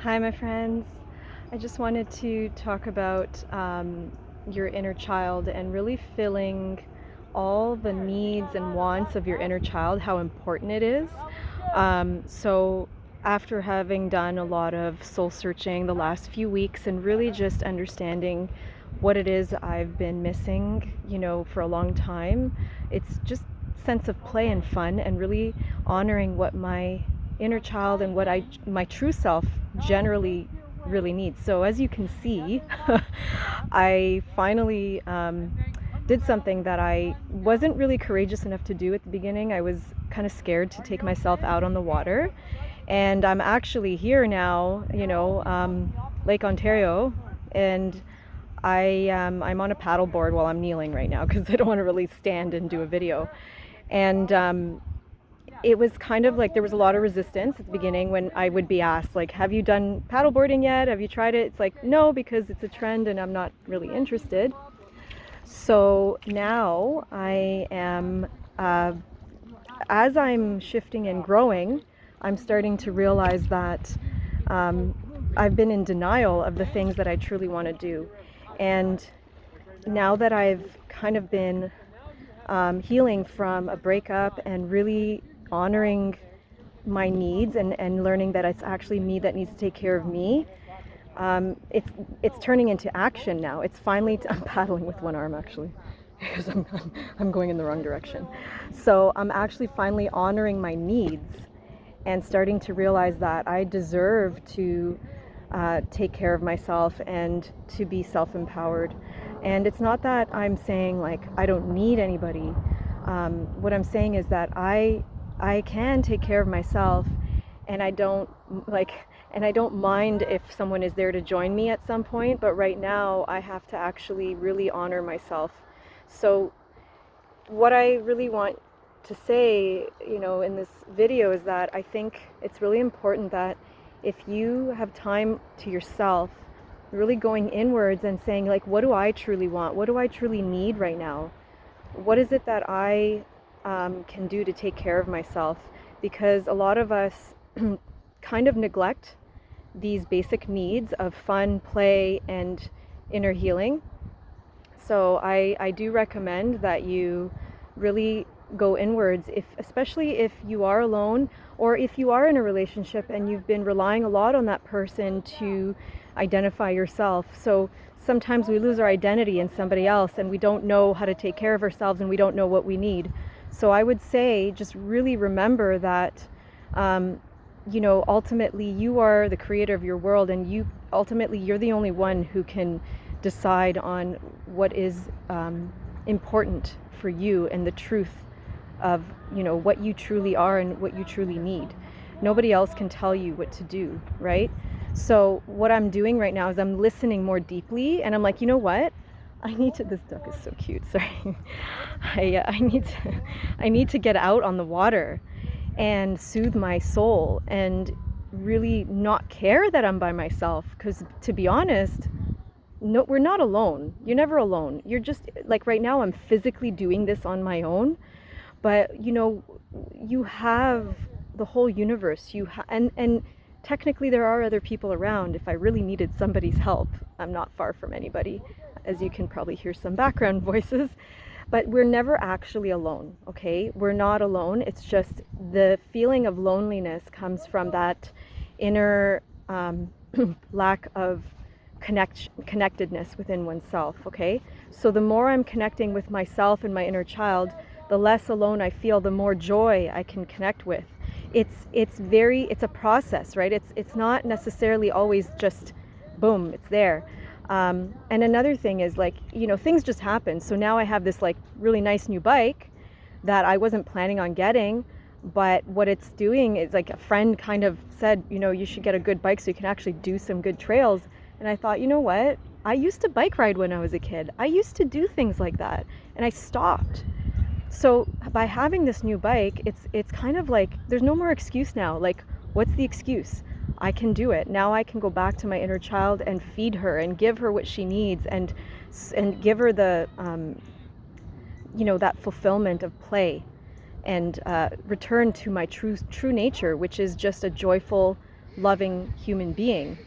Hi, my friends. I just wanted to talk about your inner child and really filling all the needs and wants of your inner child, how important it is. So, after having done a lot of soul searching the last few weeks and really just understanding what it is I've been missing, for a long time, it's just sense of play and fun and really honoring what my inner child and what my true self generally really needs. So as you can see, I finally did something that I wasn't really courageous enough to do at the beginning. I was kind of scared to take myself out on the water, and I'm actually here now, Lake Ontario, and I'm on a paddleboard while I'm kneeling right now because I don't want to really stand and do a video. And it was kind of like there was a lot of resistance at the beginning when I would be asked, like, have you done paddleboarding yet? Have you tried it? It's like, no, because it's a trend and I'm not really interested. So now I am, as I'm shifting and growing, I'm starting to realize that I've been in denial of the things that I truly want to do. And now that I've kind of been healing from a breakup and really honoring my needs and learning that it's actually me that needs to take care of me, it's turning into action now. It's finally, I'm paddling with one arm actually because I'm going in the wrong direction. So I'm actually finally honoring my needs and starting to realize that I deserve to take care of myself and to be self-empowered. And it's not that I'm saying like I don't need anybody. What I'm saying is that I can take care of myself, and I don't mind if someone is there to join me at some point, but right now I have to actually really honor myself. So what I really want to say, in this video is that I think it's really important that if you have time to yourself, really going inwards and saying, like, what do I truly want? What do I truly need right now? What is it that I can do to take care of myself? Because a lot of us kind of neglect these basic needs of fun, play, and inner healing. So I do recommend that you really go inwards, especially if you are alone or if you are in a relationship and you've been relying a lot on that person to identify yourself. So sometimes we lose our identity in somebody else and we don't know how to take care of ourselves and we don't know what we need. So I would say just really remember that ultimately you are the creator of your world, and you're the only one who can decide on what is important for you and the truth of what you truly are and what you truly need. Nobody else can tell you what to do, right? So what I'm doing right now is I'm listening more deeply, and I'm like, you know what? This duck is so cute, sorry. I need to get out on the water and soothe my soul and really not care that I'm by myself, because to be honest, no, we're not alone. You're never alone. You're just like, right now I'm physically doing this on my own, but you have the whole universe. And technically there are other people around if I really needed somebody's help. I'm not far from anybody, as you can probably hear some background voices, but we're never actually alone, okay? We're not alone. It's just the feeling of loneliness comes from that inner lack of connectedness within oneself, okay? So the more I'm connecting with myself and my inner child, the less alone I feel, the more joy I can connect with. It's a process, right? It's not necessarily always just boom, it's there. And another thing is, like, things just happen. So now I have this like really nice new bike that I wasn't planning on getting, but what it's doing is, like, a friend kind of said, you should get a good bike so you can actually do some good trails. And I thought, you know what? I used to bike ride when I was a kid. I used to do things like that, and I stopped. So by having this new bike, it's kind of like there's no more excuse now. Like, what's the excuse? I can do it. Now I can go back to my inner child and feed her and give her what she needs, and give her the that fulfillment of play, and return to my true nature, which is just a joyful, loving human being.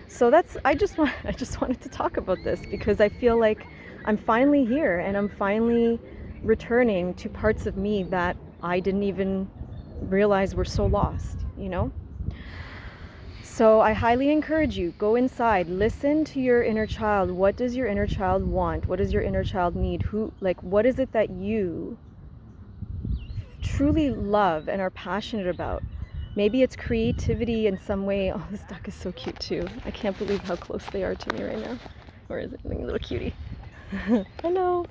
So I just wanted to talk about this because I feel like I'm finally here and I'm finally returning to parts of me that I didn't even realize were so lost, you know? So I highly encourage you, go inside, listen to your inner child. What does your inner child want? What does your inner child need? What is it that you truly love and are passionate about? Maybe it's creativity in some way. Oh, this duck is so cute too. I can't believe how close they are to me right now. Or is it a little cutie? Hello.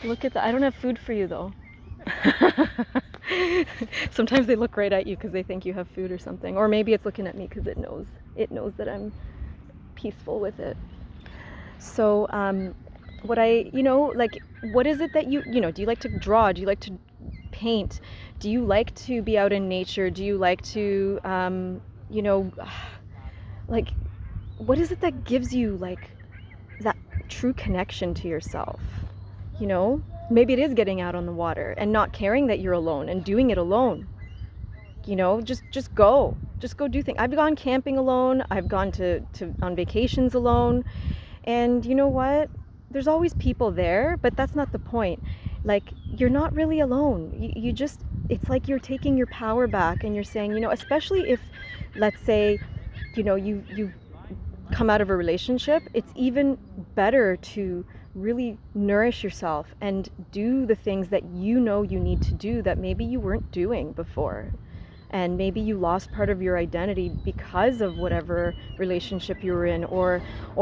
Look at that. I don't have food for you though. Sometimes they look right at you because they think you have food or something. Or maybe it's looking at me because it knows that I'm peaceful with it. So what is it that do you like to draw? Do you like to paint? Do you like to be out in nature? Do you like to, like, what is it that gives you like that true connection to yourself? Maybe it is getting out on the water and not caring that you're alone and doing it alone. Just go do things. I've gone camping alone. I've gone to on vacations alone. And you know what? There's always people there, but that's not the point. Like, you're not really alone. It's like you're taking your power back and you're saying, especially if, let's say, you've come out of a relationship, it's even better to really nourish yourself and do the things that you need to do that maybe you weren't doing before. And maybe you lost part of your identity because of whatever relationship you were in, or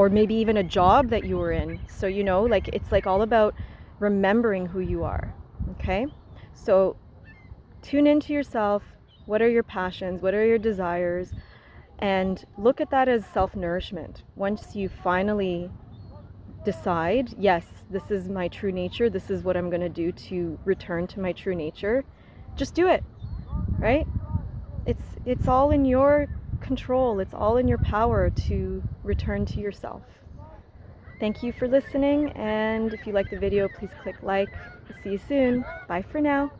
maybe even a job that you were in. So, it's like all about remembering who you are. Okay? So tune into yourself. What are your passions? What are your desires? And look at that as self-nourishment. Once you finally decide, yes, this is my true nature, this is what I'm going to do to return to my true nature, just do it, right? It's all in your control. It's all in your power to return to yourself. Thank you for listening, and if you like the video, please click like. I'll see you soon. Bye for now.